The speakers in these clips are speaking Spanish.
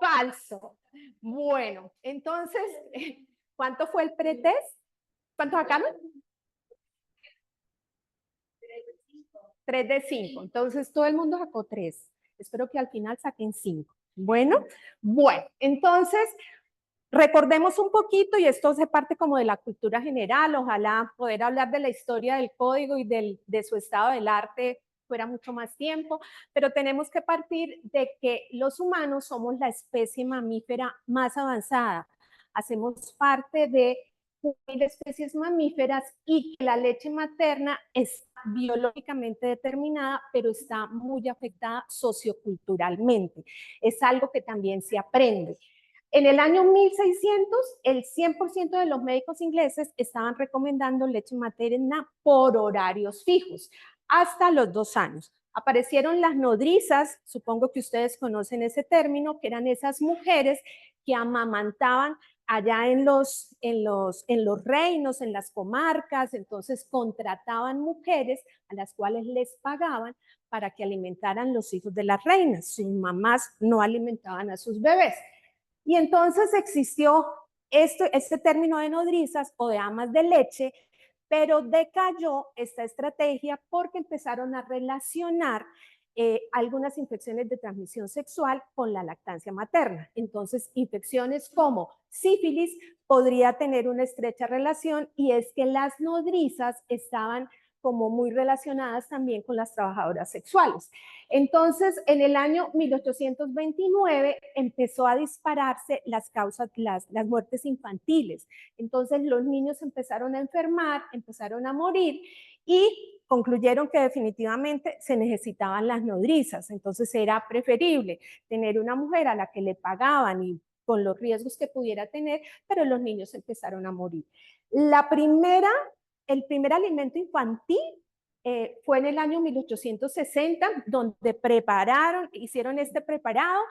Falso. Bueno, entonces, ¿cuánto fue el pretest? ¿Cuánto sacaron? 3 de 5. Entonces, todo el mundo sacó 3. Espero que al final saquen 5. Bueno, entonces, recordemos un poquito, y esto hace parte como de la cultura general, ojalá poder hablar de la historia del código y de su estado del arte fuera mucho más tiempo, pero tenemos que partir de que los humanos somos la especie mamífera más avanzada. Hacemos parte de especies mamíferas y que la leche materna es biológicamente determinada, pero está muy afectada socioculturalmente. Es algo que también se aprende. En el año 1600, el 100% de los médicos ingleses estaban recomendando leche materna por horarios fijos, hasta los 2 años. Aparecieron las nodrizas, supongo que ustedes conocen ese término, que eran esas mujeres que amamantaban allá en los reinos, en las comarcas, entonces contrataban mujeres a las cuales les pagaban para que alimentaran los hijos de las reinas. Sus mamás no alimentaban a sus bebés. Y entonces existió este término de nodrizas o de amas de leche, pero decayó esta estrategia porque empezaron a relacionar algunas infecciones de transmisión sexual con la lactancia materna. Entonces, infecciones como sífilis podría tener una estrecha relación, y es que las nodrizas estaban como muy relacionadas también con las trabajadoras sexuales. Entonces, en el año 1829 empezó a dispararse las muertes infantiles. Entonces, los niños empezaron a enfermar, empezaron a morir, y concluyeron que definitivamente se necesitaban las nodrizas. Entonces, era preferible tener una mujer a la que le pagaban y con los riesgos que pudiera tener, pero los niños empezaron a morir. El primer alimento infantil fue en el año 1860, donde hicieron este preparado.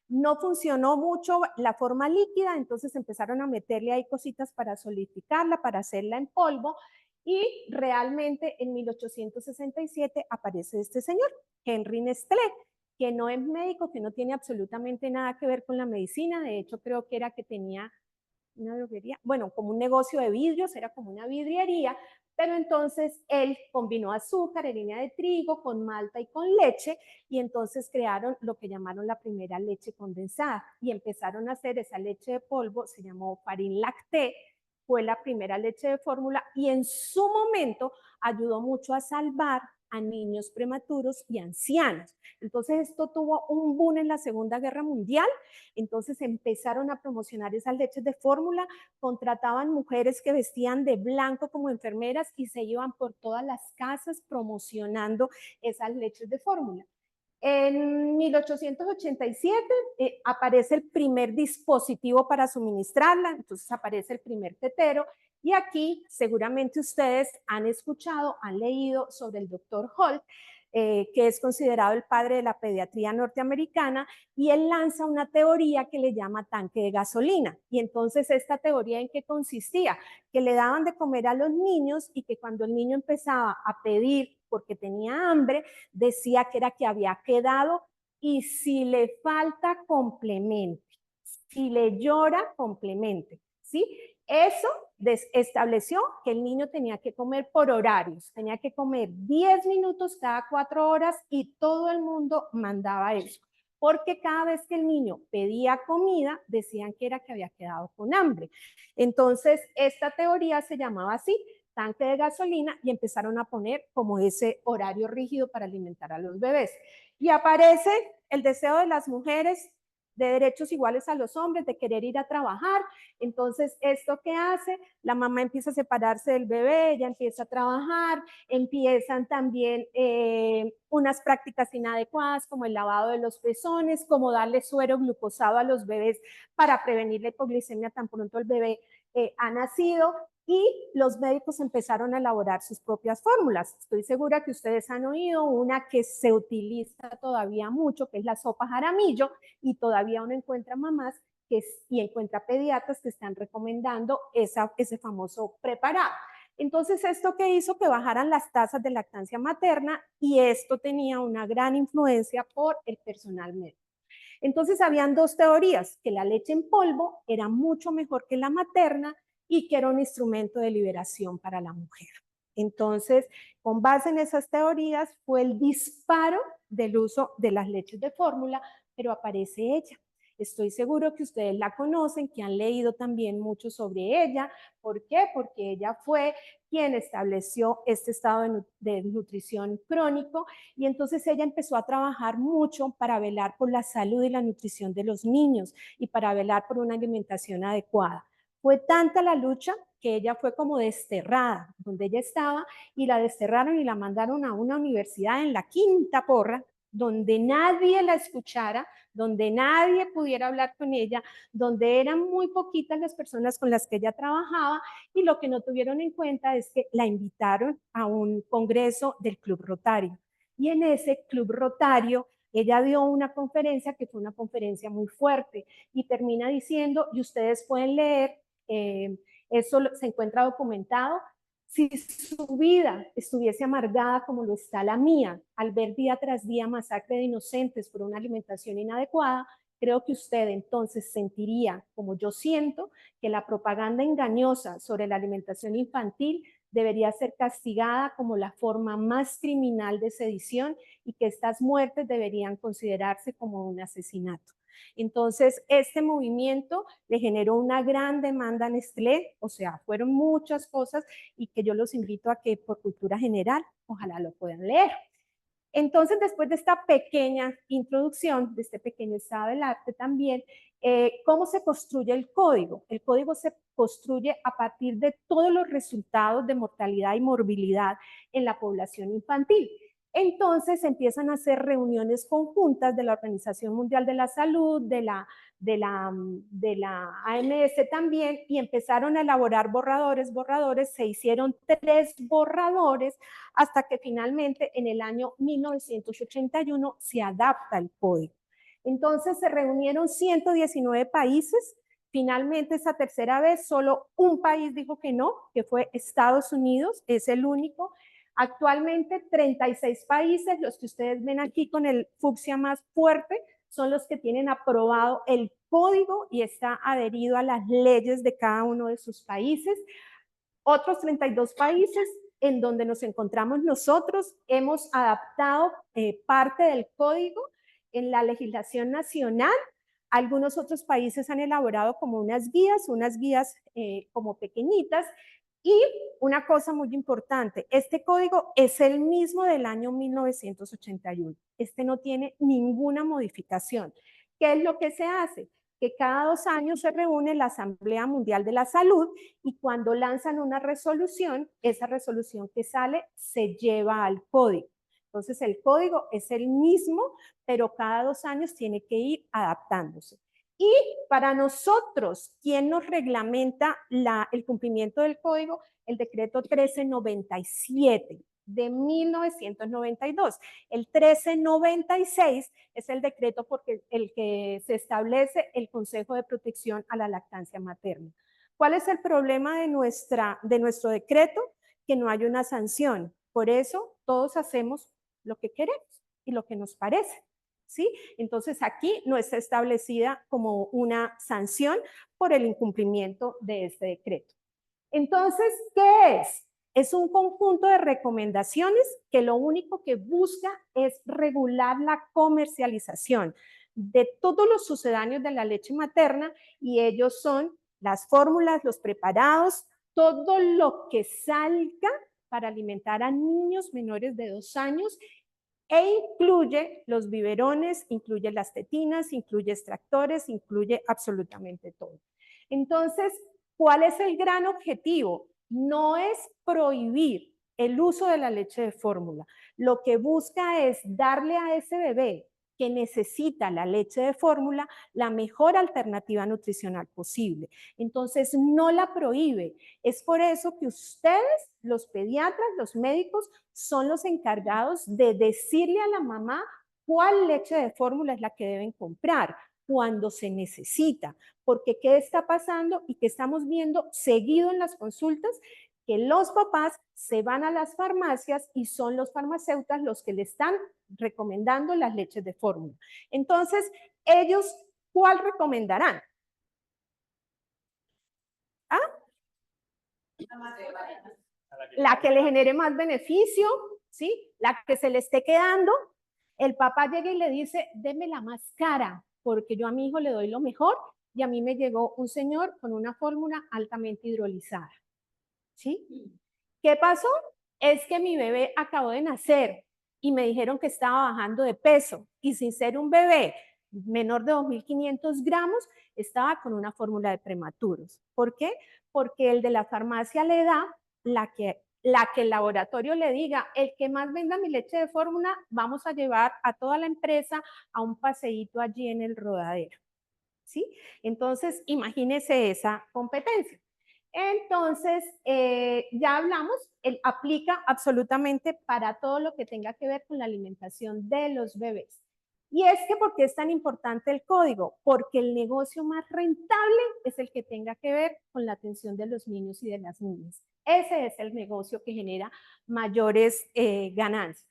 No funcionó mucho la forma líquida, entonces empezaron a meterle ahí cositas para solidificarla, para hacerla en polvo, y realmente en 1867 aparece este señor, Henry Nestlé, que no es médico, que no tiene absolutamente nada que ver con la medicina. De hecho, creo que era que tenía una droguería, bueno, como un negocio de vidrios, era como una vidriería, pero entonces él combinó azúcar, harina de trigo, con malta y con leche, y entonces crearon lo que llamaron la primera leche condensada, y empezaron a hacer esa leche de polvo, se llamó Farin Lacté, fue la primera leche de fórmula, y en su momento ayudó mucho a salvar a niños prematuros y ancianos. Entonces esto tuvo un boom en la Segunda Guerra Mundial. Entonces empezaron a promocionar esas leches de fórmula, contrataban mujeres que vestían de blanco como enfermeras y se iban por todas las casas promocionando esas leches de fórmula. En 1887 aparece el primer dispositivo para suministrarla, entonces aparece el primer tetero, y aquí seguramente ustedes han escuchado, han leído sobre el doctor Holt, que es considerado el padre de la pediatría norteamericana, y él lanza una teoría que le llama tanque de gasolina. Y entonces, ¿esta teoría en qué consistía? Que le daban de comer a los niños, y que cuando el niño empezaba a pedir porque tenía hambre, decía que era que había quedado, y si le falta, complemente. Si le llora, complemente. ¿Sí? Eso estableció que el niño tenía que comer por horarios, tenía que comer 10 minutos cada 4 horas, y todo el mundo mandaba eso, porque cada vez que el niño pedía comida, decían que era que había quedado con hambre. Entonces, esta teoría se llamaba así, tanque de gasolina, y empezaron a poner como ese horario rígido para alimentar a los bebés. Y aparece el deseo de las mujeres de derechos iguales a los hombres, de querer ir a trabajar. Entonces, ¿esto qué hace? La mamá empieza a separarse del bebé, ella empieza a trabajar, empiezan también unas prácticas inadecuadas como el lavado de los pezones, como darle suero glucosado a los bebés para prevenir la hipoglicemia tan pronto el bebé ha nacido, y los médicos empezaron a elaborar sus propias fórmulas. Estoy segura que ustedes han oído una que se utiliza todavía mucho, que es la sopa Jaramillo, y todavía uno encuentra mamás y encuentra pediatras que están recomendando ese famoso preparado. Entonces, ¿esto qué hizo? Que bajaran las tasas de lactancia materna, y esto tenía una gran influencia por el personal médico. Entonces habían dos teorías, que la leche en polvo era mucho mejor que la materna y que era un instrumento de liberación para la mujer. Entonces, con base en esas teorías fue el disparo del uso de las leches de fórmula, pero aparece ella. Estoy seguro que ustedes la conocen, que han leído también mucho sobre ella. ¿Por qué? Porque ella fue quien estableció este estado de nutrición crónico y entonces ella empezó a trabajar mucho para velar por la salud y la nutrición de los niños y para velar por una alimentación adecuada. Fue tanta la lucha que ella fue como desterrada donde ella estaba y la desterraron y la mandaron a una universidad en la Quinta Porra, donde nadie la escuchara, donde nadie pudiera hablar con ella, donde eran muy poquitas las personas con las que ella trabajaba y lo que no tuvieron en cuenta es que la invitaron a un congreso del Club Rotario. Y en ese Club Rotario ella dio una conferencia que fue una conferencia muy fuerte y termina diciendo, y ustedes pueden leer, eso se encuentra documentado, si su vida estuviese amargada como lo está la mía, al ver día tras día masacre de inocentes por una alimentación inadecuada, creo que usted entonces sentiría, como yo siento, que la propaganda engañosa sobre la alimentación infantil debería ser castigada como la forma más criminal de sedición y que estas muertes deberían considerarse como un asesinato. Entonces, este movimiento le generó una gran demanda a Nestlé, o sea, fueron muchas cosas y que yo los invito a que por cultura general, ojalá lo puedan leer. Entonces, después de esta pequeña introducción, de este pequeño estado del arte también, ¿cómo se construye el código? El código se construye a partir de todos los resultados de mortalidad y morbilidad en la población infantil. Entonces empiezan a hacer reuniones conjuntas de la Organización Mundial de la Salud, de la AMS también, y empezaron a elaborar borradores, se hicieron 3 borradores hasta que finalmente en el año 1981 se adapta el código. Entonces se reunieron 119 países. Finalmente, esa tercera vez, solo un país dijo que no, que fue Estados Unidos, es el único. Actualmente, 36 países, los que ustedes ven aquí con el fucsia más fuerte, son los que tienen aprobado el código y está adherido a las leyes de cada uno de sus países. Otros 32 países en donde nos encontramos nosotros hemos adaptado parte del código en la legislación nacional. Algunos otros países han elaborado como unas guías como pequeñitas. Y una cosa muy importante, este código es el mismo del año 1981. Este no tiene ninguna modificación. ¿Qué es lo que se hace? Que cada 2 años se reúne la Asamblea Mundial de la Salud y cuando lanzan una resolución, esa resolución que sale se lleva al código. Entonces el código es el mismo, pero cada 2 años tiene que ir adaptándose. Y para nosotros, ¿quién nos reglamenta el cumplimiento del código? El decreto 1397 de 1992. El 1396 es el decreto porque el que se establece el Consejo de Protección a la Lactancia Materna. ¿Cuál es el problema de nuestro decreto? Que no hay una sanción. Por eso todos hacemos lo que queremos y lo que nos parece. ¿Sí? Entonces aquí no está establecida como una sanción por el incumplimiento de este decreto. Entonces, ¿qué es? Es un conjunto de recomendaciones que lo único que busca es regular la comercialización de todos los sucedáneos de la leche materna y ellos son las fórmulas, los preparados, todo lo que salga para alimentar a niños menores de 2 años e incluye los biberones, incluye las tetinas, incluye extractores, incluye absolutamente todo. Entonces, ¿cuál es el gran objetivo? No es prohibir el uso de la leche de fórmula. Lo que busca es darle a ese bebé que necesita la leche de fórmula la mejor alternativa nutricional posible. Entonces, no la prohíbe. Es por eso que ustedes, los pediatras, los médicos, son los encargados de decirle a la mamá cuál leche de fórmula es la que deben comprar cuando se necesita, porque qué está pasando y qué estamos viendo seguido en las consultas, que los papás se van a las farmacias y son los farmacéuticos los que le están recomendando las leches de fórmula. Entonces, ellos, ¿cuál recomendarán? ¿Ah? La que le genere más beneficio, ¿sí? La que se le esté quedando. El papá llega y le dice, deme la más cara, porque yo a mi hijo le doy lo mejor, y a mí me llegó un señor con una fórmula altamente hidrolizada, ¿sí? ¿Qué pasó? Es que mi bebé acabó de nacer y me dijeron que estaba bajando de peso, y sin ser un bebé menor de 2.500 gramos, estaba con una fórmula de prematuros. ¿Por qué? Porque el de la farmacia le da la que el laboratorio le diga, el que más venda mi leche de fórmula, vamos a llevar a toda la empresa a un paseíto allí en el Rodadero, ¿sí? Entonces, imagínese esa competencia. Entonces, ya hablamos, él aplica absolutamente para todo lo que tenga que ver con la alimentación de los bebés. Y es que, ¿por qué es tan importante el código? Porque el negocio más rentable es el que tenga que ver con la atención de los niños y de las niñas. Ese es el negocio que genera mayores ganancias.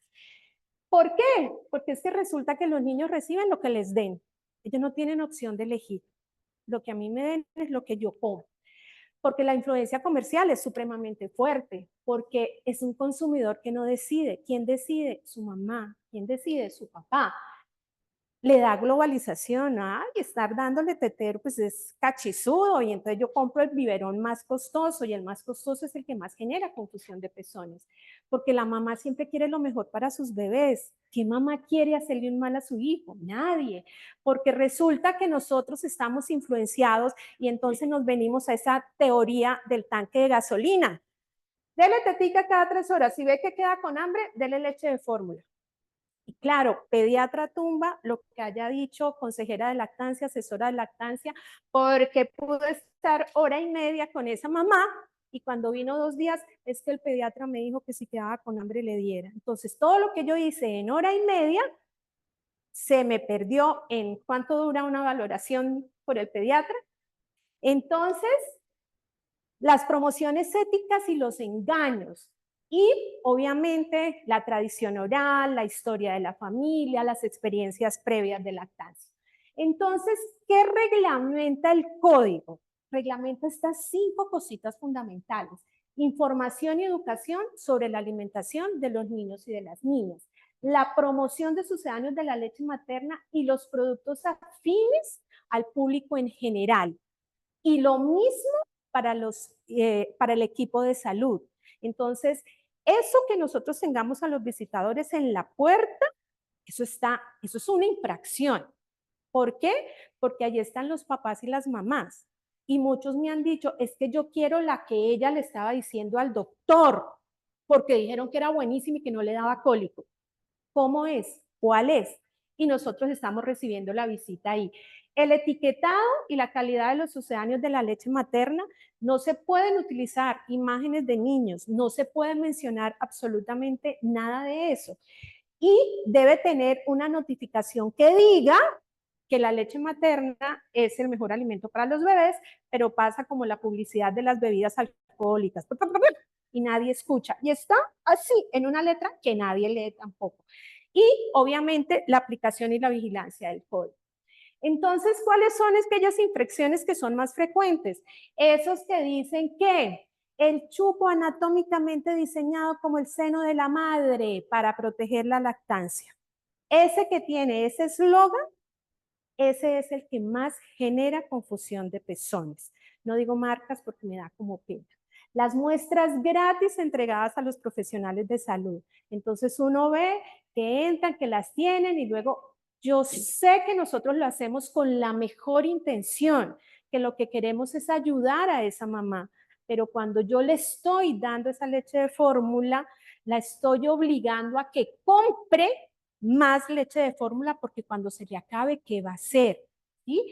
¿Por qué? Porque es que resulta que los niños reciben lo que les den. Ellos no tienen opción de elegir. Lo que a mí me den es lo que yo como. Porque la influencia comercial es supremamente fuerte, porque es un consumidor que no decide. ¿Quién decide? Su mamá. ¿Quién decide? Su papá. Le da globalización, ay, estar dándole tetero, pues es cachizudo, y entonces yo compro el biberón más costoso, y el más costoso es el que más genera confusión de pezones, porque la mamá siempre quiere lo mejor para sus bebés. ¿Qué mamá quiere hacerle un mal a su hijo? Nadie, porque resulta que nosotros estamos influenciados, y entonces nos venimos a esa teoría del tanque de gasolina. Dele tetica cada 3 horas, si ve que queda con hambre, dele leche de fórmula. Y claro, pediatra tumba lo que haya dicho consejera de lactancia, asesora de lactancia, porque pudo estar hora y media con esa mamá, y cuando vino 2 días es que el pediatra me dijo que si quedaba con hambre le diera. Entonces, todo lo que yo hice en hora y media se me perdió en cuánto dura una valoración por el pediatra. Entonces, las promociones éticas y los engaños. Y obviamente la tradición oral, la historia de la familia, las experiencias previas de lactancia. Entonces, ¿qué reglamenta el código? Reglamenta estas 5 cositas fundamentales. Información y educación sobre la alimentación de los niños y de las niñas. La promoción de sucedáneos de la leche materna y los productos afines al público en general. Y lo mismo para el equipo de salud. Entonces, eso que nosotros tengamos a los visitadores en la puerta, eso es una infracción. ¿Por qué? Porque allí están los papás y las mamás. Y muchos me han dicho, es que yo quiero la que ella le estaba diciendo al doctor, porque dijeron que era buenísima y que no le daba cólico. ¿Cómo es? ¿Cuál es? Y nosotros estamos recibiendo la visita ahí. El etiquetado y la calidad de los sucedáneos de la leche materna, no se pueden utilizar imágenes de niños, no se puede mencionar absolutamente nada de eso. Y debe tener una notificación que diga que la leche materna es el mejor alimento para los bebés, pero pasa como la publicidad de las bebidas alcohólicas y nadie escucha. Y está así, en una letra que nadie lee tampoco. Y obviamente la aplicación y la vigilancia del código. Entonces, ¿cuáles son aquellas infracciones que son más frecuentes? Esos que dicen que el chupo anatómicamente diseñado como el seno de la madre para proteger la lactancia. Ese que tiene ese eslogan, ese es el que más genera confusión de pezones. No digo marcas porque me da como pena. Las muestras gratis entregadas a los profesionales de salud. Entonces uno ve que entran, que las tienen, y luego yo sé que nosotros lo hacemos con la mejor intención, que lo que queremos es ayudar a esa mamá. Pero cuando yo le estoy dando esa leche de fórmula, la estoy obligando a que compre más leche de fórmula, porque cuando se le acabe, ¿qué va a hacer? ¿Sí?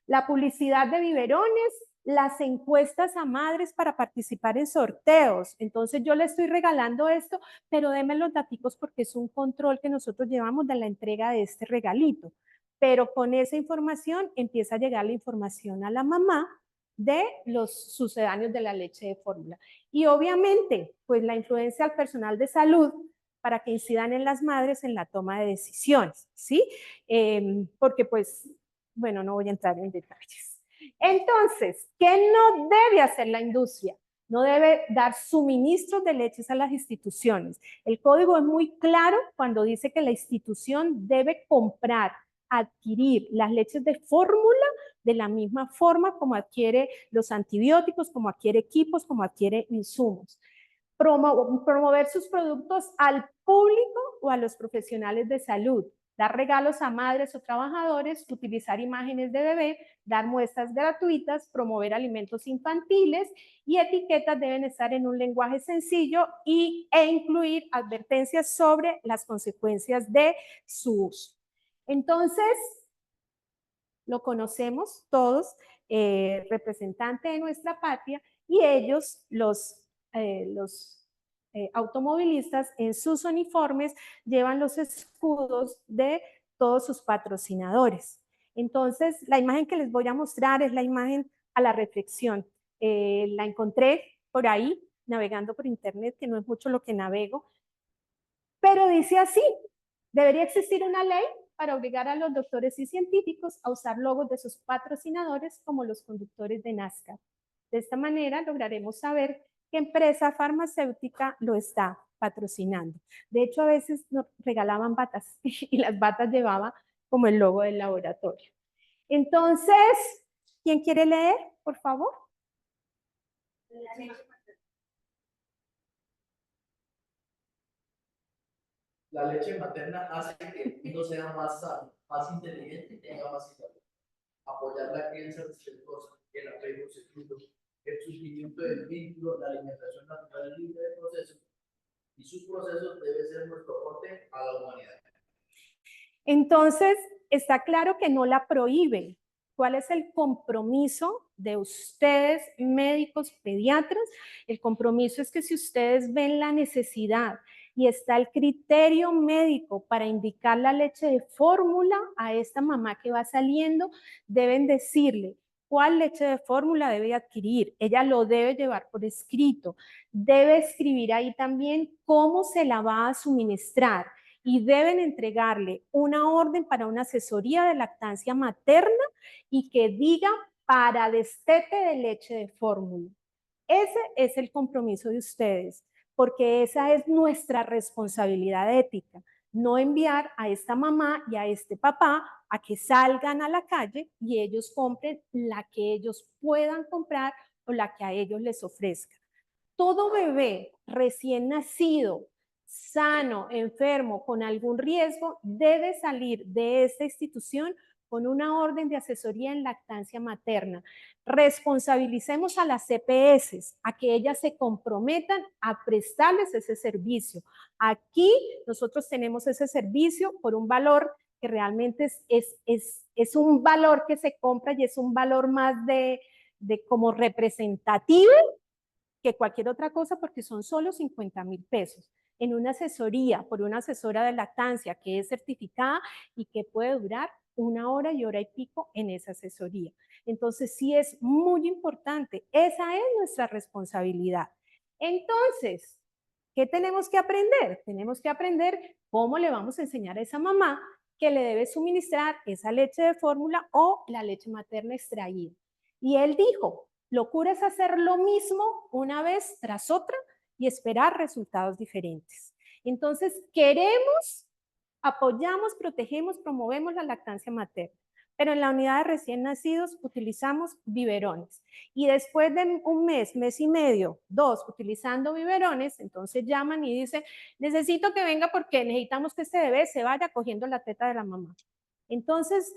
La publicidad de biberones, las encuestas a madres para participar en sorteos. Entonces yo le estoy regalando esto, pero deme los datos porque es un control que nosotros llevamos de la entrega de este regalito. Pero con esa información empieza a llegar la información a la mamá de los sucedáneos de la leche de fórmula. Y obviamente, pues la influencia al personal de salud para que incidan en las madres en la toma de decisiones, ¿sí? Porque pues, bueno, no voy a entrar en detalles. Entonces, ¿qué no debe hacer la industria? No debe dar suministros de leches a las instituciones. El código es muy claro cuando dice que la institución debe comprar, adquirir las leches de fórmula de la misma forma como adquiere los antibióticos, como adquiere equipos, como adquiere insumos. Promover sus productos al público o a los profesionales de salud, dar regalos a madres o trabajadores, utilizar imágenes de bebé, dar muestras gratuitas, promover alimentos infantiles y etiquetas deben estar en un lenguaje sencillo e incluir advertencias sobre las consecuencias de su uso. Entonces, lo conocemos todos, representante de nuestra patria, y ellos, los automovilistas, en sus uniformes llevan los escudos de todos sus patrocinadores. Entonces, la imagen que les voy a mostrar es la imagen a la reflexión. La encontré por ahí, navegando por internet, que no es mucho lo que navego, pero dice así: debería existir una ley para obligar a los doctores y científicos a usar logos de sus patrocinadores como los conductores de NASCAR. De esta manera lograremos saber qué empresa farmacéutica lo está patrocinando. De hecho, a veces nos regalaban batas y las batas llevaban como el logo del laboratorio. Entonces, ¿quién quiere leer, por favor? La leche materna hace que el niño sea más sano, más inteligente y tenga más salud. Apoyar la crianza respetuosa, el apego seguro, el surgimiento del vínculo, la alimentación natural libre de procesos y sus procesos debe ser nuestro aporte a la humanidad. Entonces, está claro que no la prohíbe. ¿Cuál es el compromiso de ustedes, médicos, pediatras? El compromiso es que si ustedes ven la necesidad y está el criterio médico para indicar la leche de fórmula a esta mamá que va saliendo, deben decirle cuál leche de fórmula debe adquirir. Ella lo debe llevar por escrito. Debe escribir ahí también cómo se la va a suministrar y deben entregarle una orden para una asesoría de lactancia materna y que diga para destete de leche de fórmula. Ese es el compromiso de ustedes, porque esa es nuestra responsabilidad ética, no enviar a esta mamá y a este papá a que salgan a la calle y ellos compren la que ellos puedan comprar o la que a ellos les ofrezca. Todo bebé recién nacido, sano, enfermo, con algún riesgo, debe salir de esta institución con una orden de asesoría en lactancia materna. Responsabilicemos a las CPS, a que ellas se comprometan a prestarles ese servicio. Aquí nosotros tenemos ese servicio por un valor que realmente es un valor que se compra y es un valor más de como representativo que cualquier otra cosa, porque son solo 50,000 pesos en una asesoría por una asesora de lactancia que es certificada y que puede durar 1 hora y hora y pico en esa asesoría. Entonces sí es muy importante, esa es nuestra responsabilidad. Entonces, ¿qué tenemos que aprender? Tenemos que aprender cómo le vamos a enseñar a esa mamá que le debe suministrar esa leche de fórmula o la leche materna extraída. Y él dijo: locura es hacer lo mismo una vez tras otra y esperar resultados diferentes. Entonces, queremos, apoyamos, protegemos, promovemos la lactancia materna, pero en la unidad de recién nacidos utilizamos biberones. Y después de un mes, mes y medio, 2, utilizando biberones, entonces llaman y dicen: necesito que venga porque necesitamos que este bebé se vaya cogiendo la teta de la mamá. Entonces,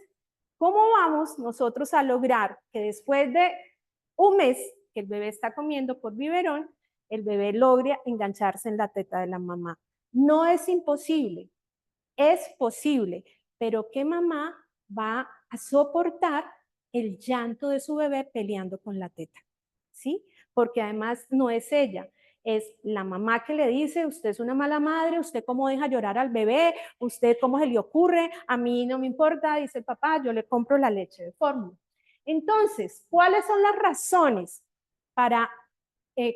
¿cómo vamos nosotros a lograr que después de un mes que el bebé está comiendo por biberón, el bebé logre engancharse en la teta de la mamá? No es imposible, es posible, pero ¿qué mamá va a soportar el llanto de su bebé peleando con la teta? ¿Sí? Porque además no es ella, es la mamá que le dice: usted es una mala madre, usted cómo deja llorar al bebé, usted cómo se le ocurre, a mí no me importa, dice el papá, yo le compro la leche de fórmula. Entonces, ¿cuáles son las razones para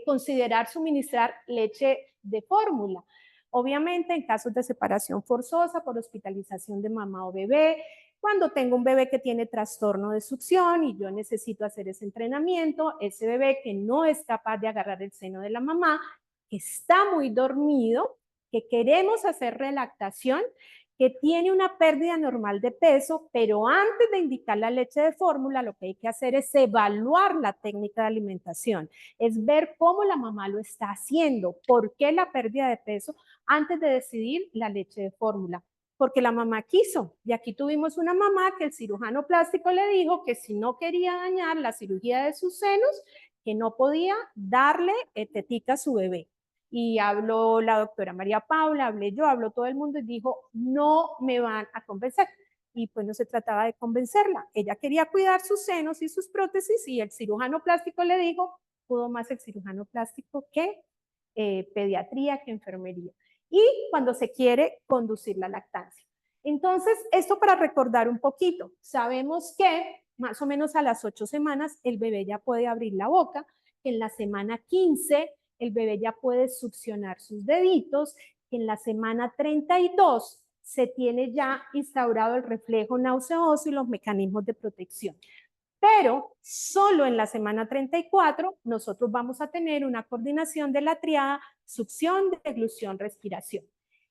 considerar suministrar leche de fórmula? Obviamente, en casos de separación forzosa por hospitalización de mamá o bebé, cuando tengo un bebé que tiene trastorno de succión y yo necesito hacer ese entrenamiento, ese bebé que no es capaz de agarrar el seno de la mamá, que está muy dormido, que queremos hacer relactación, que tiene una pérdida normal de peso, pero antes de indicar la leche de fórmula, lo que hay que hacer es evaluar la técnica de alimentación, es ver cómo la mamá lo está haciendo, por qué la pérdida de peso, antes de decidir la leche de fórmula. Porque la mamá quiso, y aquí tuvimos una mamá que el cirujano plástico le dijo que si no quería dañar la cirugía de sus senos, que no podía darle tetica a su bebé. Y habló la doctora María Paula, hablé yo, habló todo el mundo y dijo, no me van a convencer. Y pues no se trataba de convencerla. Ella quería cuidar sus senos y sus prótesis y el cirujano plástico le dijo, pudo más el cirujano plástico que pediatría, que enfermería. Y cuando se quiere conducir la lactancia. Entonces, esto para recordar un poquito. Sabemos que más o menos a las 8 semanas el bebé ya puede abrir la boca, que en la semana 15 el bebé ya puede succionar sus deditos, que en la semana 32 se tiene ya instaurado el reflejo nauseoso y los mecanismos de protección. Pero solo en la semana 34 nosotros vamos a tener una coordinación de la triada succión, deglución, respiración.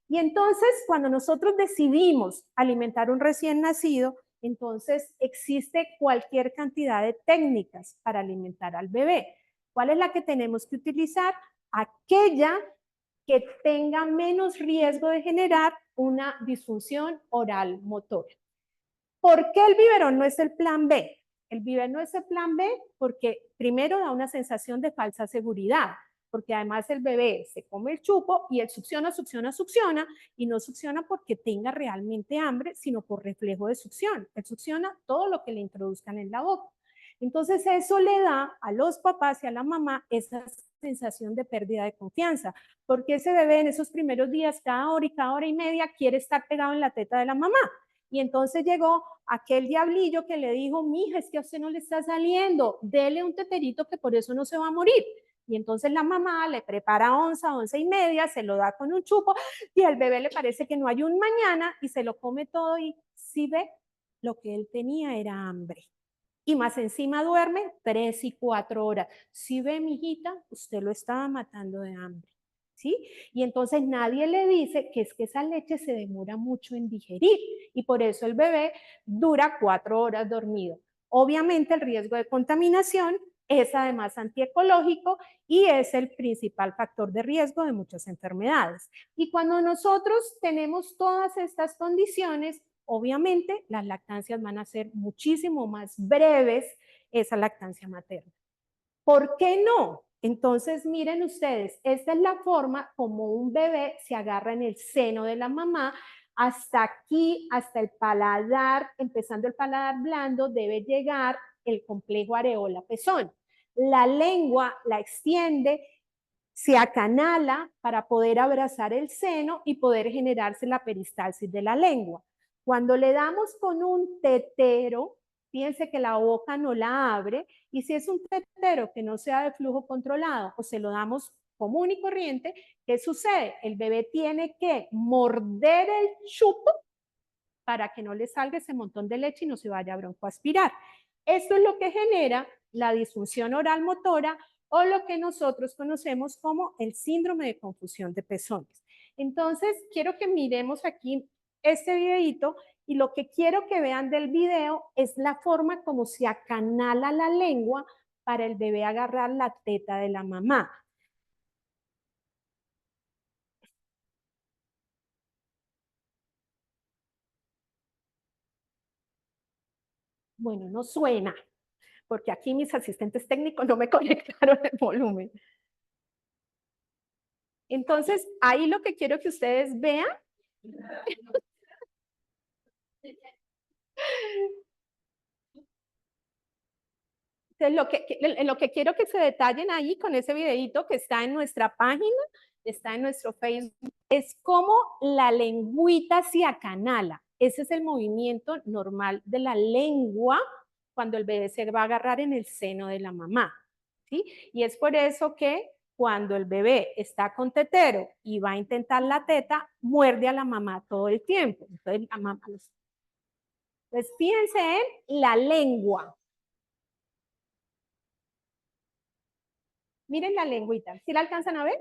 Y entonces, cuando nosotros decidimos alimentar un recién nacido, entonces existe cualquier cantidad de técnicas para alimentar al bebé. ¿Cuál es la que tenemos que utilizar? Aquella que tenga menos riesgo de generar una disfunción oral motora. ¿Por qué el biberón no es el plan B? El biberón no es el plan B porque primero da una sensación de falsa seguridad, porque además el bebé se come el chupo y él succiona, succiona, succiona, y no succiona porque tenga realmente hambre, sino por reflejo de succión. Él succiona todo lo que le introduzcan en la boca. Entonces eso le da a los papás y a la mamá esa sensación de pérdida de confianza, porque ese bebé en esos primeros días, cada hora y media, quiere estar pegado en la teta de la mamá. Y entonces llegó aquel diablillo que le dijo, mija, es que a usted no le está saliendo, dele un teterito que por eso no se va a morir. Y entonces la mamá le prepara onza, 11:30, se lo da con un chupo y al bebé le parece que no hay un mañana y se lo come todo y si ve, lo que él tenía era hambre. Y más encima duerme 3 y 4 horas. Si ve, mijita, usted lo estaba matando de hambre. ¿Sí? Y entonces nadie le dice que es que esa leche se demora mucho en digerir y por eso el bebé dura 4 horas dormido. Obviamente el riesgo de contaminación es además antiecológico y es el principal factor de riesgo de muchas enfermedades. Y cuando nosotros tenemos todas estas condiciones, obviamente las lactancias van a ser muchísimo más breves, esa lactancia materna. ¿Por qué no? Entonces, miren ustedes, esta es la forma como un bebé se agarra en el seno de la mamá, hasta aquí, hasta el paladar, empezando el paladar blando, debe llegar el complejo areola-pezón. La lengua la extiende, se acanala para poder abrazar el seno y poder generarse la peristalsis de la lengua. Cuando le damos con un tetero, piense que la boca no la abre, y si es un tetero que no sea de flujo controlado o se lo damos común y corriente, ¿qué sucede? El bebé tiene que morder el chupo para que no le salga ese montón de leche y no se vaya a broncoaspirar. Esto es lo que genera la disfunción oral motora o lo que nosotros conocemos como el síndrome de confusión de pezones. Entonces, quiero que miremos aquí este videito y lo que quiero que vean del video es la forma como se acanala la lengua para el bebé agarrar la teta de la mamá. Bueno, no suena, porque aquí mis asistentes técnicos no me conectaron el volumen. Entonces, ahí lo que quiero que ustedes vean lo que quiero que se detallen ahí con ese videito que está en nuestra página, está en nuestro Facebook, es cómo la lengüita se acanala. Ese es el movimiento normal de la lengua cuando el bebé se va a agarrar en el seno de la mamá, ¿sí? Y es por eso que cuando el bebé está con tetero y va a intentar la teta, muerde a la mamá todo el tiempo. Entonces, la mamá Entonces, fíjense en la lengua. Miren la lengüita. ¿Sí la alcanzan a ver?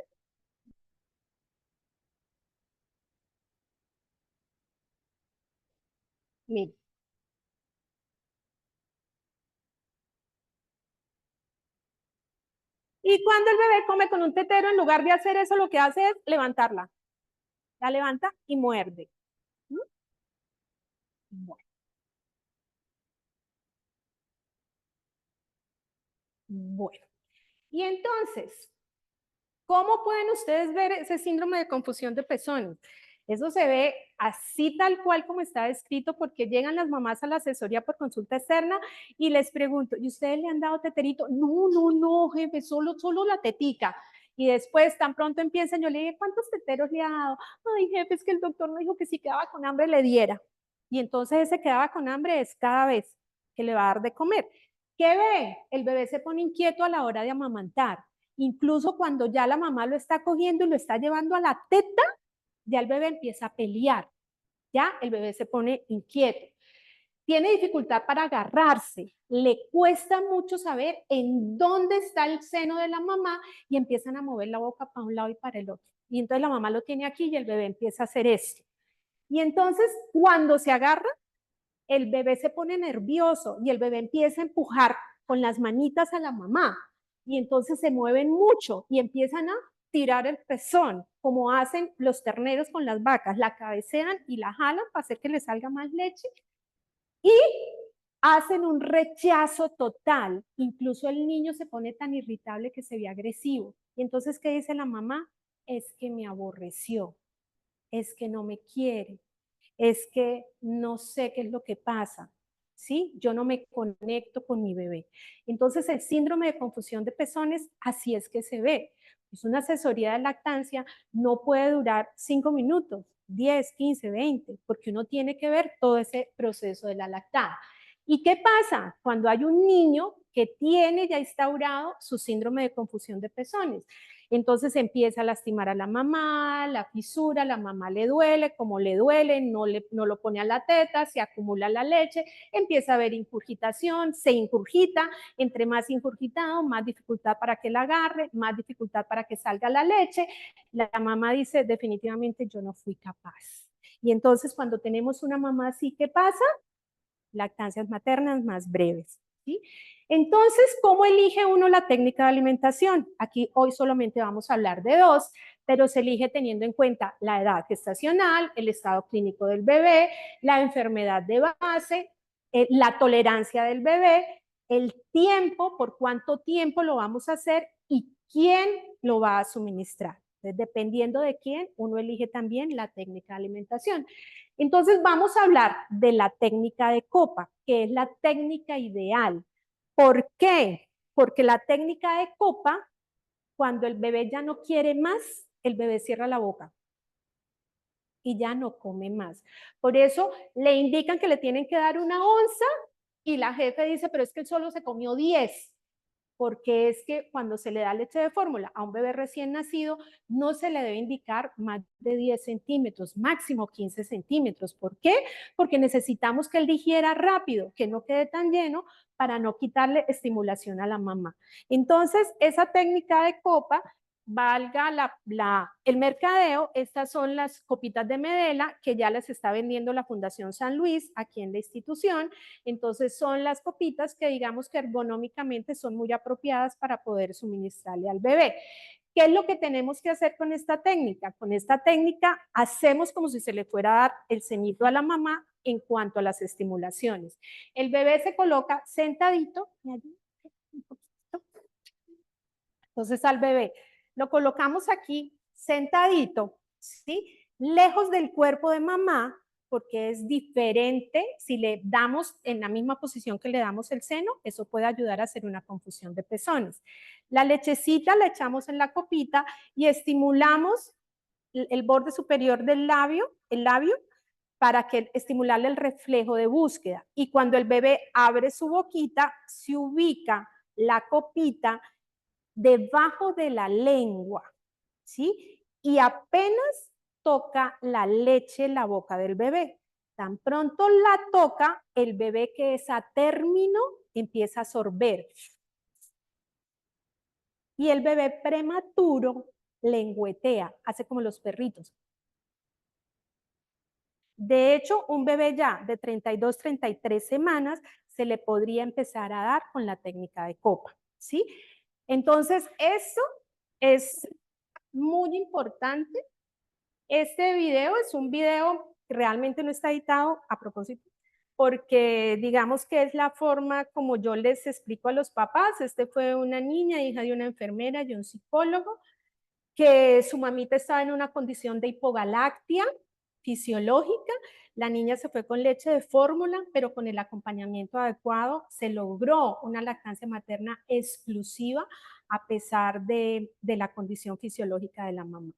Miren. Y cuando el bebé come con un tetero, en lugar de hacer eso, lo que hace es levantarla. La levanta y muerde. ¿Mm? Bueno. Bueno. Y entonces, ¿cómo pueden ustedes ver ese síndrome de confusión de pezones? Eso se ve así tal cual como está escrito porque llegan las mamás a la asesoría por consulta externa y les pregunto, ¿y ustedes le han dado teterito? No, no, no, jefe, solo la tetica. Y después, tan pronto empiezan, yo le dije, ¿cuántos teteros le ha dado? Ay, jefe, es que el doctor me dijo que si quedaba con hambre le diera. Y entonces ese quedaba con hambre es cada vez que le va a dar de comer. ¿Qué ve? El bebé se pone inquieto a la hora de amamantar. Incluso cuando ya la mamá lo está cogiendo y lo está llevando a la teta, ya el bebé empieza a pelear, ya el bebé se pone inquieto. Tiene dificultad para agarrarse, le cuesta mucho saber en dónde está el seno de la mamá y empiezan a mover la boca para un lado y para el otro. Y entonces la mamá lo tiene aquí y el bebé empieza a hacer esto. Y entonces cuando se agarra, el bebé se pone nervioso y el bebé empieza a empujar con las manitas a la mamá y entonces se mueven mucho y empiezan a tirar el pezón, como hacen los terneros con las vacas, la cabecean y la jalan para hacer que le salga más leche y hacen un rechazo total. Incluso el niño se pone tan irritable que se ve agresivo. Y entonces, ¿qué dice la mamá? Es que me aborreció, es que no me quiere, es que no sé qué es lo que pasa, ¿sí? Yo no me conecto con mi bebé. Entonces, el síndrome de confusión de pezones, así es que se ve. Es una asesoría de lactancia, no puede durar 5 minutos, 10, 15, 20, porque uno tiene que ver todo ese proceso de la lactada. ¿Y qué pasa cuando hay un niño que tiene ya instaurado su síndrome de confusión de pezones? Entonces empieza a lastimar a la mamá, la fisura, la mamá le duele, como le duele, no lo pone a la teta, se acumula la leche, empieza a haber incurgitación, se incurgita, entre más incurgitado, más dificultad para que la agarre, más dificultad para que salga la leche. La mamá dice, definitivamente yo no fui capaz. Y entonces cuando tenemos una mamá así, ¿qué pasa? Lactancias maternas más breves, ¿sí? Entonces, ¿cómo elige uno la técnica de alimentación? Aquí hoy solamente vamos a hablar de dos, pero se elige teniendo en cuenta la edad gestacional, el estado clínico del bebé, la enfermedad de base, la tolerancia del bebé, el tiempo, por cuánto tiempo lo vamos a hacer y quién lo va a suministrar. Entonces, dependiendo de quién, uno elige también la técnica de alimentación. Entonces vamos a hablar de la técnica de copa, que es la técnica ideal. ¿Por qué? Porque la técnica de copa, cuando el bebé ya no quiere más, el bebé cierra la boca y ya no come más. Por eso le indican que le tienen que dar una onza y la jefe dice, pero es que él solo se comió 10, porque es que cuando se le da leche de fórmula a un bebé recién nacido, no se le debe indicar más de 10 centímetros, máximo 15 centímetros. ¿Por qué? Porque necesitamos que él digiera rápido, que no quede tan lleno para no quitarle estimulación a la mamá. Entonces, esa técnica de copa, valga el mercadeo, estas son las copitas de Medela que ya las está vendiendo la Fundación San Luis aquí en la institución. Entonces son las copitas que digamos que ergonómicamente son muy apropiadas para poder suministrarle al bebé. ¿Qué es lo que tenemos que hacer con esta técnica? Con esta técnica hacemos como si se le fuera a dar el cenito a la mamá en cuanto a las estimulaciones. El bebé se coloca sentadito, entonces al bebé lo colocamos aquí sentadito, ¿sí? Lejos del cuerpo de mamá, porque es diferente si le damos en la misma posición que le damos el seno, eso puede ayudar a hacer una confusión de pezones. La lechecita la echamos en la copita y estimulamos el borde superior del labio, para que estimularle el reflejo de búsqueda. Y cuando el bebé abre su boquita, se ubica la copita debajo de la lengua, ¿sí? Y apenas toca la leche en la boca del bebé. Tan pronto la toca, el bebé que es a término empieza a sorber. Y el bebé prematuro lengüetea, hace como los perritos. De hecho, un bebé ya de 32, 33 semanas se le podría empezar a dar con la técnica de copa, ¿sí? Entonces, eso es muy importante. Este video es un video que realmente no está editado a propósito, porque digamos que es la forma como yo les explico a los papás. Este fue una niña, hija de una enfermera y un psicólogo, que su mamita estaba en una condición de hipogalactia fisiológica. La niña se fue con leche de fórmula, pero con el acompañamiento adecuado se logró una lactancia materna exclusiva a pesar de la condición fisiológica de la mamá.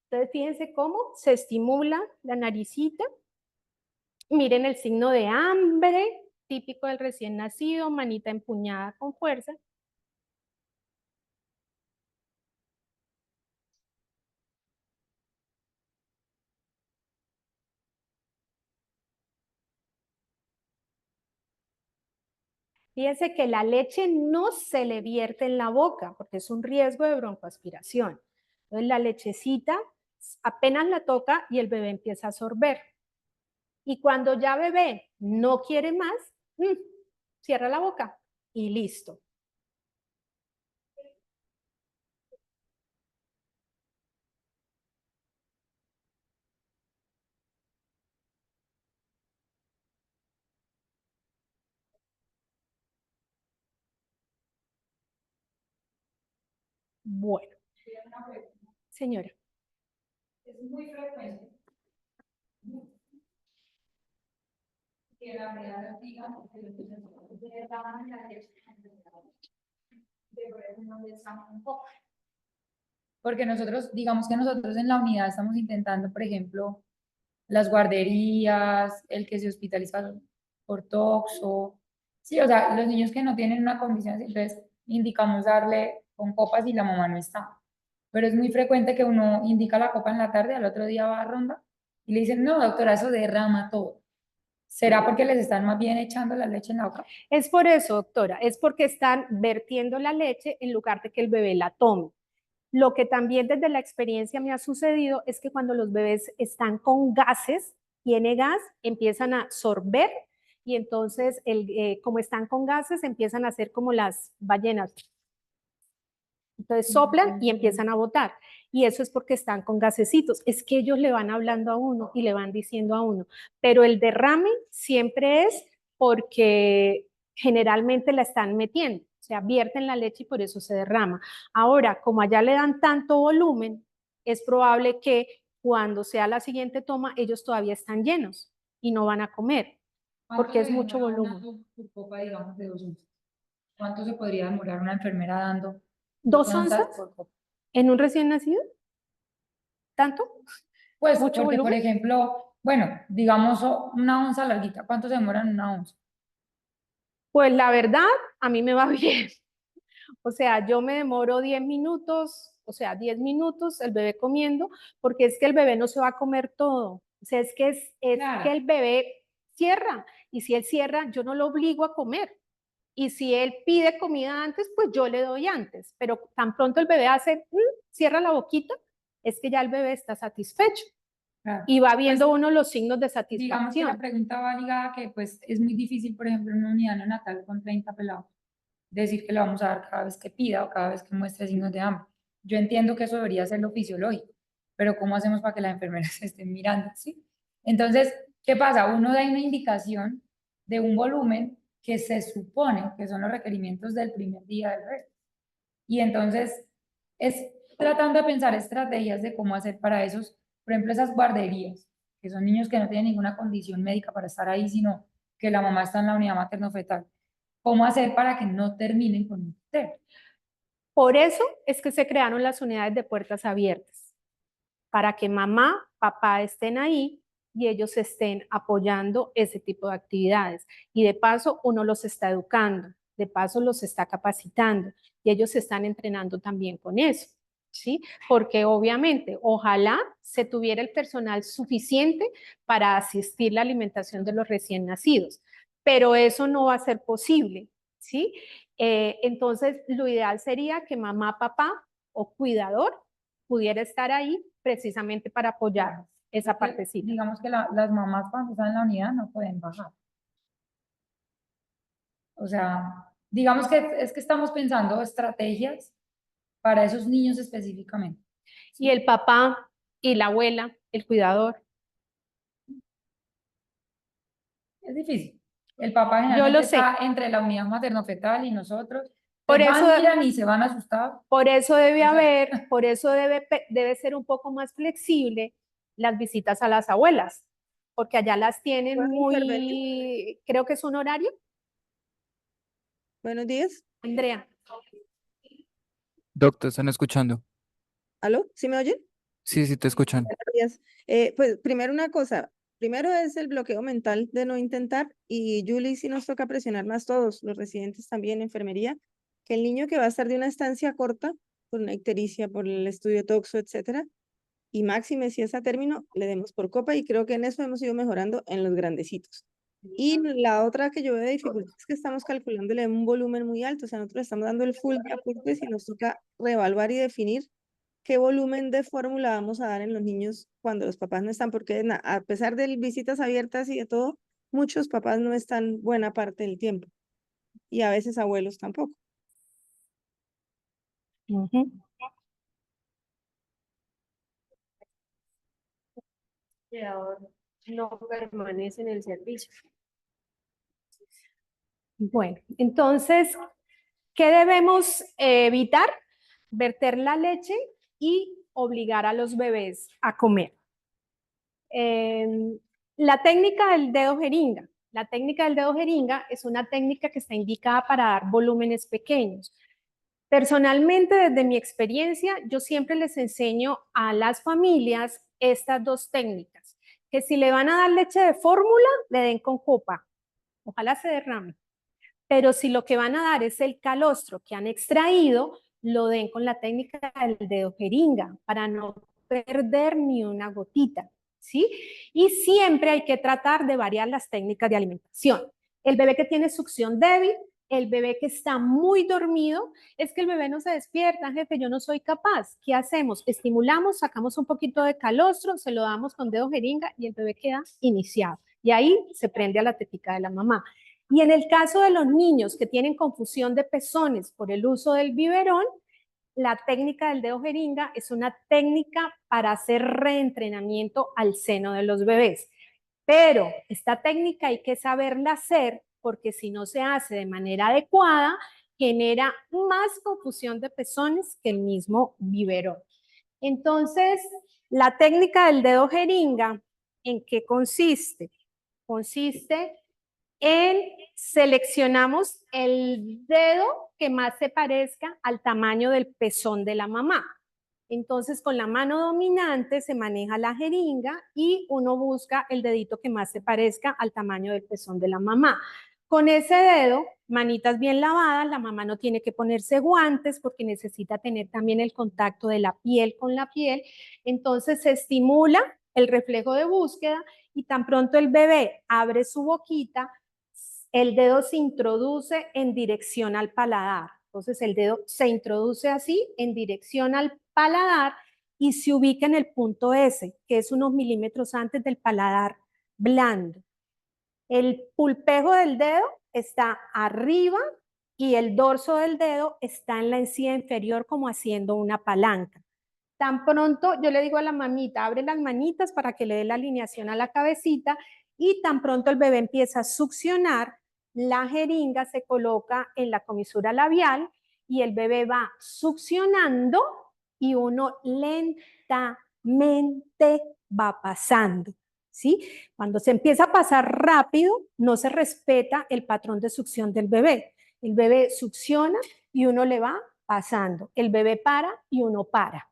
Entonces, fíjense cómo se estimula la naricita. Miren el signo de hambre, típico del recién nacido, manita empuñada con fuerza. Fíjense que la leche no se le vierte en la boca porque es un riesgo de broncoaspiración. Entonces la lechecita apenas la toca y el bebé empieza a sorber. Y cuando ya bebé no quiere más, cierra la boca y listo. Bueno, señora. Es muy frecuente que la verdad diga que los niños de la leche un poco. Porque nosotros, digamos que nosotros en la unidad estamos intentando, por ejemplo, las guarderías, el que se hospitaliza por toxo, sí, o sea, los niños que no tienen una condición así, entonces indicamos darle con copas y la mamá no está. Pero es muy frecuente que uno indica la copa en la tarde, al otro día va a ronda y le dicen, no, doctora, eso derrama todo. ¿Será porque les están más bien echando la leche en la boca? Es por eso, doctora, es porque están vertiendo la leche en lugar de que el bebé la tome. Lo que también desde la experiencia me ha sucedido es que cuando los bebés están con gases, tiene gas, empiezan a sorber y entonces como están con gases empiezan a hacer como las ballenas. Entonces soplan y empiezan a botar. Y eso es porque están con gasecitos. Es que ellos le van hablando a uno y le van diciendo a uno. Pero el derrame siempre es porque generalmente la están metiendo. O sea, vierten la leche y por eso se derrama. Ahora, como allá le dan tanto volumen, es probable que cuando sea la siguiente toma, ellos todavía están llenos y no van a comer, porque es mucho volumen. Por copa, digamos, de 2 onzas? ¿Cuánto se podría demorar una enfermera dando 2 onzas por copa? en un recién nacido, ¿tanto? Pues Mucho porque, por volumen. ejemplo, bueno, digamos una onza larguita, ¿cuánto se demora en una onza? Pues la verdad, a mí me va bien. O sea, yo me demoro 10 minutos, o sea, 10 minutos el bebé comiendo, porque es que el bebé no se va a comer todo. O sea, es Claro. que el bebé cierra. Y si él cierra, yo no lo obligo a comer. Y si él pide comida antes, pues yo le doy antes. Pero tan pronto el bebé hace, cierra la boquita, es que ya el bebé está satisfecho. Claro. Y va viendo Pues, uno los signos de digamos que la satisfacción. pregunta va ligada a que pues es muy difícil, por ejemplo, en una unidad neonatal con 30 pelados, decir que le vamos a dar cada vez que pida o cada vez que muestre signos de hambre. Yo entiendo que eso debería ser lo fisiológico, pero ¿cómo hacemos para que las enfermeras se estén mirando? ¿Sí? Entonces, ¿qué pasa? Uno da una indicación de un volumen que se supone que son los requerimientos del primer día del bebé. Y entonces es tratando de pensar estrategias de cómo hacer para esos, por ejemplo, esas guarderías, que son niños que no tienen ninguna condición médica para estar ahí, sino que la mamá está en la unidad materno-fetal. ¿Cómo hacer para que no terminen con un TER? Por eso es que se crearon las unidades de puertas abiertas, para que mamá, papá estén ahí y ellos estén apoyando ese tipo de actividades. Y de paso uno los está educando, de paso los está capacitando y ellos se están entrenando también con eso, ¿sí? Porque obviamente, ojalá se tuviera el personal suficiente para asistir la alimentación de los recién nacidos, pero eso no va a ser posible, ¿sí? Entonces, lo ideal sería que mamá, papá o cuidador pudiera estar ahí precisamente para apoyar esa partecita. Digamos que las mamás cuando están en la unidad no pueden bajar. O sea, digamos que es que estamos pensando estrategias para esos niños específicamente. Y el papá y la abuela, el cuidador. Es difícil. El papá Yo generalmente lo sé. está entre la unidad materno-fetal y nosotros. Por Se eso, van, miran y se van asustados. por eso debe O sea, haber, por eso debe ser un poco más flexible las visitas a las abuelas, porque allá las tienen ¿Puedo intervenir? muy, creo que es un horario, Buenos días. Andrea. Doctor, ¿están escuchando? ¿Aló? ¿Sí me oyen? Sí, sí, te escuchan. Buenos días. Pues primero una cosa. Primero es el bloqueo mental de no intentar y Julie sí nos toca presionar más todos, los residentes también, enfermería, que el niño que va a estar de una estancia corta, por una ictericia, por el estudio toxo, etcétera, y máxime si es a término, le demos por copa y creo que en eso hemos ido mejorando en los grandecitos. Y la otra que yo veo de dificultad es que estamos calculándole un volumen muy alto, o sea, nosotros estamos dando el full de aportes y nos toca reevaluar y definir qué volumen de fórmula vamos a dar en los niños cuando los papás no están, porque a pesar de visitas abiertas y de todo, muchos papás no están buena parte del tiempo y a veces abuelos tampoco. Uh-huh. No permanece en el servicio. Bueno, entonces, ¿qué debemos evitar? Verter la leche y obligar a los bebés a comer. La técnica del dedo jeringa. La técnica del dedo jeringa es una técnica que está indicada para dar volúmenes pequeños. Personalmente, desde mi experiencia, yo siempre les enseño a las familias estas dos técnicas, que si le van a dar leche de fórmula, le den con copa, ojalá se derrame, pero si lo que van a dar es el calostro que han extraído, lo den con la técnica del dedo jeringa, para no perder ni una gotita, ¿sí? Y siempre hay que tratar de variar las técnicas de alimentación. El bebé que tiene succión débil, el bebé que está muy dormido, es que el bebé no se despierta, jefe, yo no soy capaz. ¿Qué hacemos? Estimulamos, sacamos un poquito de calostro, se lo damos con dedo jeringa y el bebé queda iniciado. Y ahí se prende a la tetica de la mamá. Y en el caso de los niños que tienen confusión de pezones por el uso del biberón, la técnica del dedo jeringa es una técnica para hacer reentrenamiento al seno de los bebés. Pero esta técnica hay que saberla hacer porque si no se hace de manera adecuada, genera más confusión de pezones que el mismo biberón. Entonces, la técnica del dedo jeringa, ¿en qué consiste? Consiste en seleccionamos el dedo que más se parezca al tamaño del pezón de la mamá. Entonces, con la mano dominante se maneja la jeringa y uno busca el dedito que más se parezca al tamaño del pezón de la mamá. Con ese dedo, manitas bien lavadas, la mamá no tiene que ponerse guantes porque necesita tener también el contacto de la piel con la piel. Entonces, se estimula el reflejo de búsqueda y tan pronto el bebé abre su boquita, el dedo se introduce en dirección al paladar. Entonces el dedo se introduce así en dirección al paladar y se ubica en el punto S, que es unos milímetros antes del paladar blando. El pulpejo del dedo está arriba y el dorso del dedo está en la encía inferior como haciendo una palanca. Tan pronto yo le digo a la mamita, abre las manitas para que le dé la alineación a la cabecita y tan pronto el bebé empieza a succionar, la jeringa se coloca en la comisura labial y el bebé va succionando y uno lentamente va pasando, ¿sí? Cuando se empieza a pasar rápido, no se respeta el patrón de succión del bebé. El bebé succiona y uno le va pasando. El bebé para y uno para.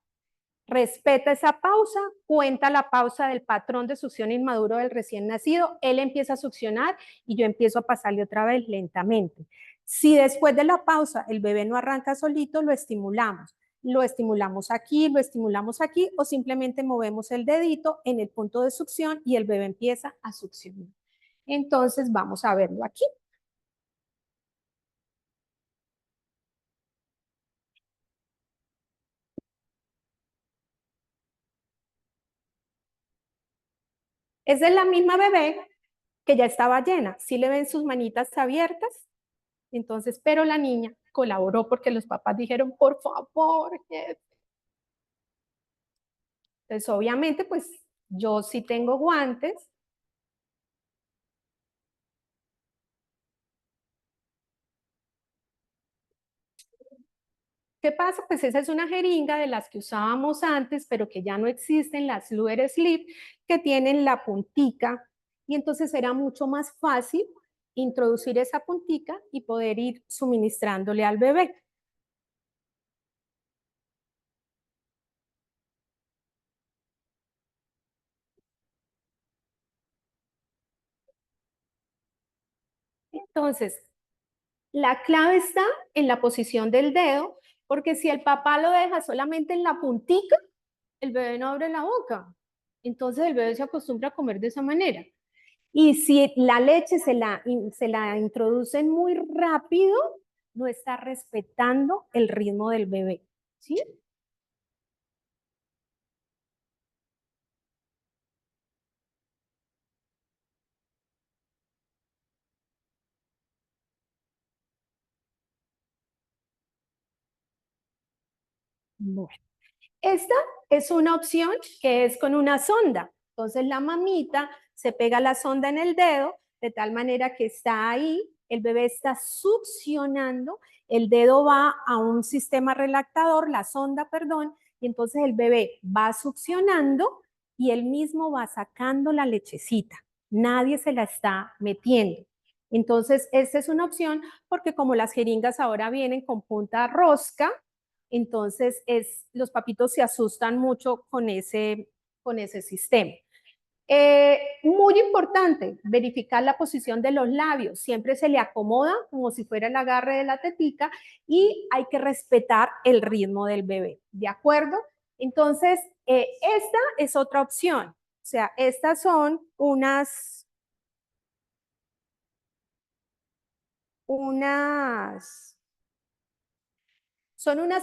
respeta esa pausa, cuenta la pausa del patrón de succión inmaduro del recién nacido, él empieza a succionar y yo empiezo a pasarle otra vez lentamente. Si después de la pausa el bebé no arranca solito, lo estimulamos aquí o simplemente movemos el dedito en el punto de succión y el bebé empieza a succionar. Entonces vamos a verlo aquí. Esa es la misma bebé que ya estaba llena. ¿Sí le ven sus manitas abiertas? Entonces, pero la niña colaboró porque los papás dijeron, por favor, jefe. Entonces, obviamente, pues yo sí tengo guantes. ¿Qué pasa? Pues esa es una jeringa de las que usábamos antes, pero que ya no existen, las Luer Slip, que tienen la puntica, y entonces era mucho más fácil introducir esa puntica y poder ir suministrándole al bebé. Entonces, la clave está en la posición del dedo, porque si el papá lo deja solamente en la puntica, el bebé no abre la boca. Entonces el bebé se acostumbra a comer de esa manera. Y si la leche se la introducen muy rápido, no está respetando el ritmo del bebé. ¿Sí? Bueno. Esta es una opción que es con una sonda. Entonces la mamita se pega la sonda en el dedo de tal manera que está ahí, el bebé está succionando, el dedo va a un sistema relactador, la sonda, perdón, y entonces el bebé va succionando y él mismo va sacando la lechecita. Nadie se la está metiendo. Entonces, esta es una opción porque como las jeringas ahora vienen con punta rosca, entonces los papitos se asustan mucho con ese sistema. Muy importante, verificar la posición de los labios. Siempre se le acomoda como si fuera el agarre de la tetica y hay que respetar el ritmo del bebé, ¿de acuerdo? Entonces, esta es otra opción. O sea, estas son unas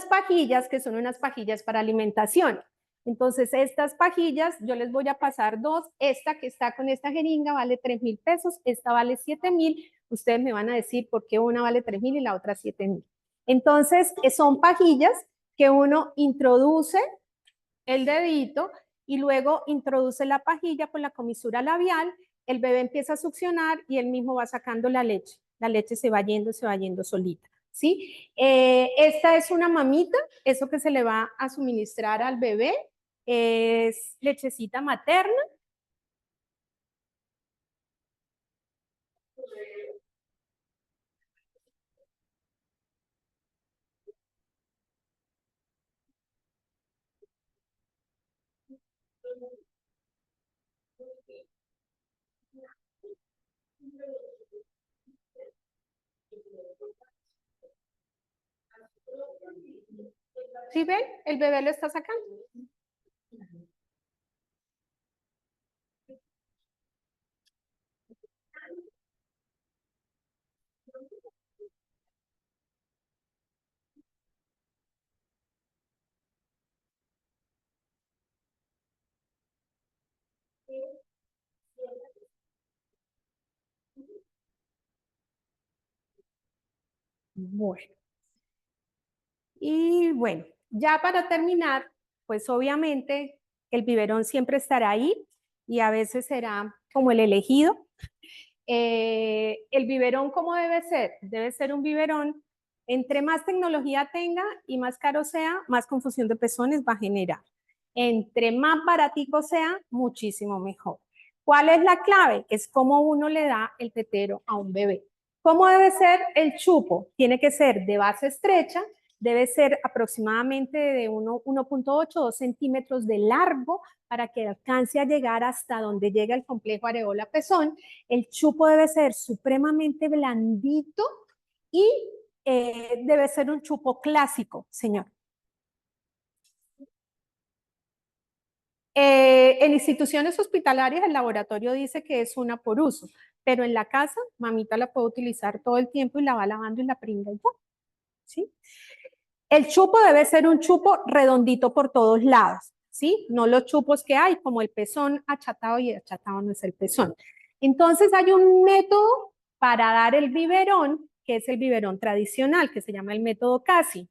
pajillas que son unas pajillas para alimentación. Entonces, estas pajillas, yo les voy a pasar dos. Esta que está con esta jeringa vale 3,000 pesos, esta vale 7,000. Ustedes me van a decir por qué una vale 3,000 y la otra 7,000. Entonces, son pajillas que uno introduce el dedito y luego introduce la pajilla por la comisura labial, el bebé empieza a succionar y él mismo va sacando la leche. La leche se va yendo solita. ¿Sí? Esta es una mamita, eso que se le va a suministrar al bebé es lechecita materna. ¿Sí ven? El bebé lo está sacando. Bueno. Y bueno, ya para terminar, pues obviamente el biberón siempre estará ahí y a veces será como el elegido. El biberón, ¿cómo debe ser? Debe ser un biberón, entre más tecnología tenga y más caro sea, más confusión de pezones va a generar. Entre más baratico sea, muchísimo mejor. ¿Cuál es la clave? Es cómo uno le da el tetero a un bebé. ¿Cómo debe ser el chupo? Tiene que ser de base estrecha Debe ser aproximadamente de 1.8 o 2 centímetros de largo para que alcance a llegar hasta donde llega el complejo areola-pezón. El chupo debe ser supremamente blandito y debe ser un chupo clásico, señor. En instituciones hospitalarias el laboratorio dice que es una por uso, pero en la casa mamita la puede utilizar todo el tiempo y la va lavando y la pringa y ya, ¿sí? El chupo debe ser un chupo redondito por todos lados, ¿sí? No los chupos que hay, como el pezón achatado, y achatado no es el pezón. Entonces hay un método para dar el biberón, que es el biberón tradicional, que se llama el método Casi.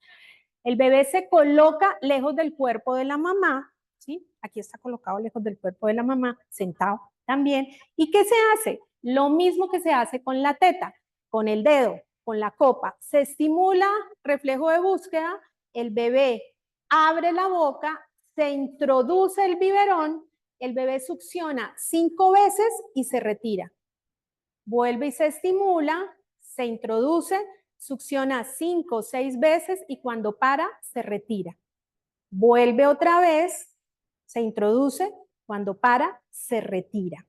El bebé se coloca lejos del cuerpo de la mamá, ¿sí? Aquí está colocado lejos del cuerpo de la mamá, sentado también. ¿Y qué se hace? Lo mismo que se hace con la teta, con el dedo, con la copa. Se estimula reflejo de búsqueda, el bebé abre la boca, se introduce el biberón, el bebé succiona 5 veces y se retira. Vuelve y se estimula, se introduce, succiona 5 o 6 veces y cuando para, se retira. Vuelve otra vez, se introduce, cuando para, se retira.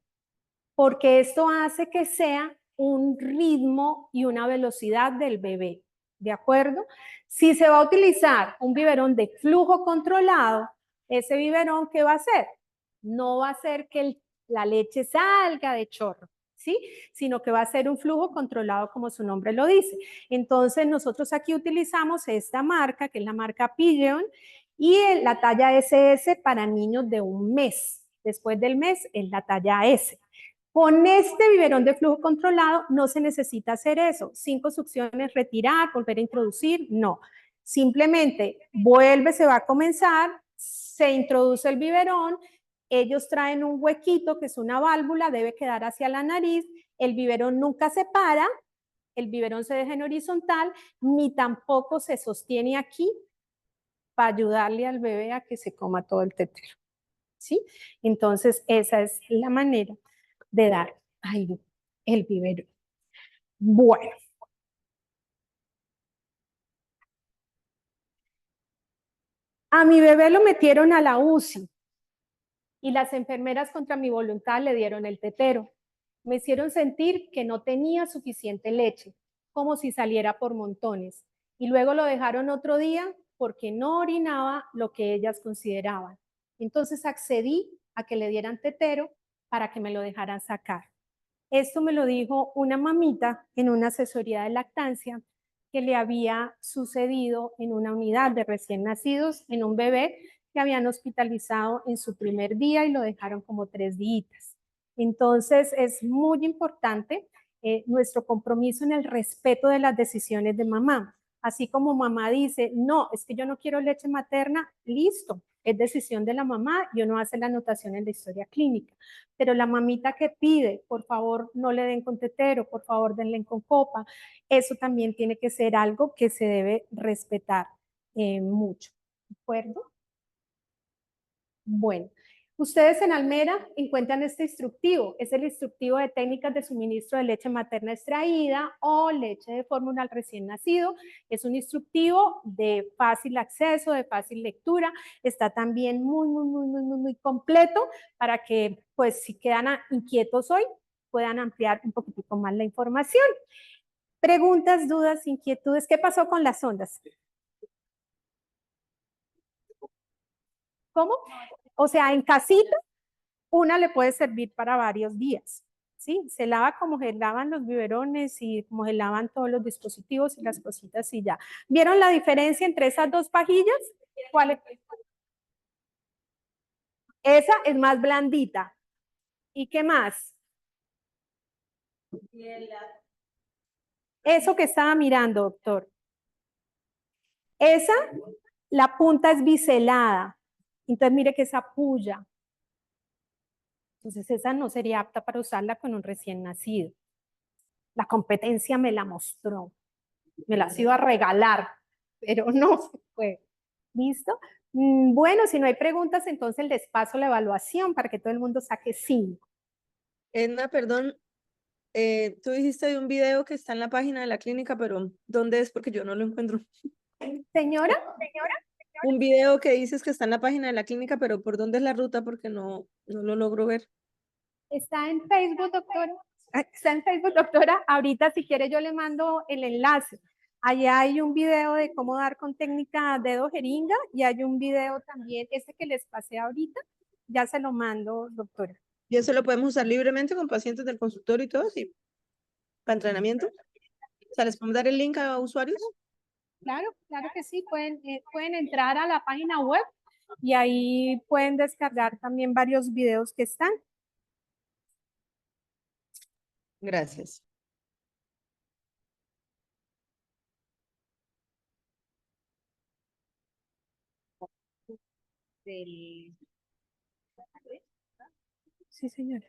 Porque esto hace que sea un ritmo y una velocidad del bebé, ¿de acuerdo? Si se va a utilizar un biberón de flujo controlado, ese biberón, ¿qué va a hacer? No va a hacer que la leche salga de chorro, ¿sí? Sino que va a ser un flujo controlado como su nombre lo dice. Entonces nosotros aquí utilizamos esta marca, que es la marca Pigeon, y la talla SS para niños de 1 mes. Después del mes es la talla S. Con este biberón de flujo controlado no se necesita hacer eso. 5 succiones, retirar, volver a introducir, no. Simplemente vuelve, se va a comenzar, se introduce el biberón, ellos traen un huequito que es una válvula, debe quedar hacia la nariz, el biberón nunca se para, el biberón se deja en horizontal, ni tampoco se sostiene aquí para ayudarle al bebé a que se coma todo el tetero, ¿sí? Entonces esa es la manera de dar el biberón. Bueno. A mi bebé lo metieron a la UCI y las enfermeras contra mi voluntad le dieron el tetero. Me hicieron sentir que no tenía suficiente leche, como si saliera por montones. Y luego lo dejaron otro día porque no orinaba lo que ellas consideraban. Entonces accedí a que le dieran tetero para que me lo dejaran sacar. Esto me lo dijo una mamita en una asesoría de lactancia que le había sucedido en una unidad de recién nacidos en un bebé que habían hospitalizado en su primer día y lo dejaron como 3 días. Entonces es muy importante nuestro compromiso en el respeto de las decisiones de mamá. Así como mamá dice, no, es que yo no quiero leche materna, listo, es decisión de la mamá y uno hace la anotación en la historia clínica. Pero la mamita que pide, por favor, no le den con tetero, por favor, denle con copa, eso también tiene que ser algo que se debe respetar mucho. ¿De acuerdo? Bueno, ustedes en Almera encuentran este instructivo, es el instructivo de técnicas de suministro de leche materna extraída o leche de fórmula al recién nacido. Es un instructivo de fácil acceso, de fácil lectura, está también muy completo para que, pues, si quedan inquietos hoy, puedan ampliar un poquitico más la información. Preguntas, dudas, inquietudes, ¿qué pasó con las ondas? ¿Cómo? O sea, en casita, una le puede servir para varios días, ¿sí? Se lava como se lavan los biberones y como se lavan todos los dispositivos y las cositas y ya. ¿Vieron la diferencia entre esas 2 pajillas? ¿Cuál es? Esa es más blandita. ¿Y qué más? Eso que estaba mirando, doctor. Esa, la punta es biselada. Entonces mire que esa puya. Entonces esa no sería apta para usarla con un recién nacido. La competencia me la mostró. Me las iba a regalar, pero no se fue. ¿Listo? Bueno, si no hay preguntas, entonces les paso la evaluación para que todo el mundo saque 5. Edna, perdón, tú dijiste de un video que está en la página de la clínica, pero ¿dónde es? Porque yo no lo encuentro. Señora, Un video que dices que está en la página de la clínica, pero ¿por dónde es la ruta? Porque no lo logro ver. está en Facebook, doctora. Está en Facebook, doctora. Ahorita, si quiere, yo le mando el enlace. Allá hay un video de cómo dar con técnica dedo jeringa y hay un video también, este que les pasé ahorita, ya se lo mando, doctora. Y eso lo podemos usar libremente con pacientes del consultorio y todo, sí, para entrenamiento. O sea, ¿les podemos dar el link a usuarios? Claro, claro que sí, pueden entrar a la página web y ahí pueden descargar también varios videos que están. Gracias. Sí, señora.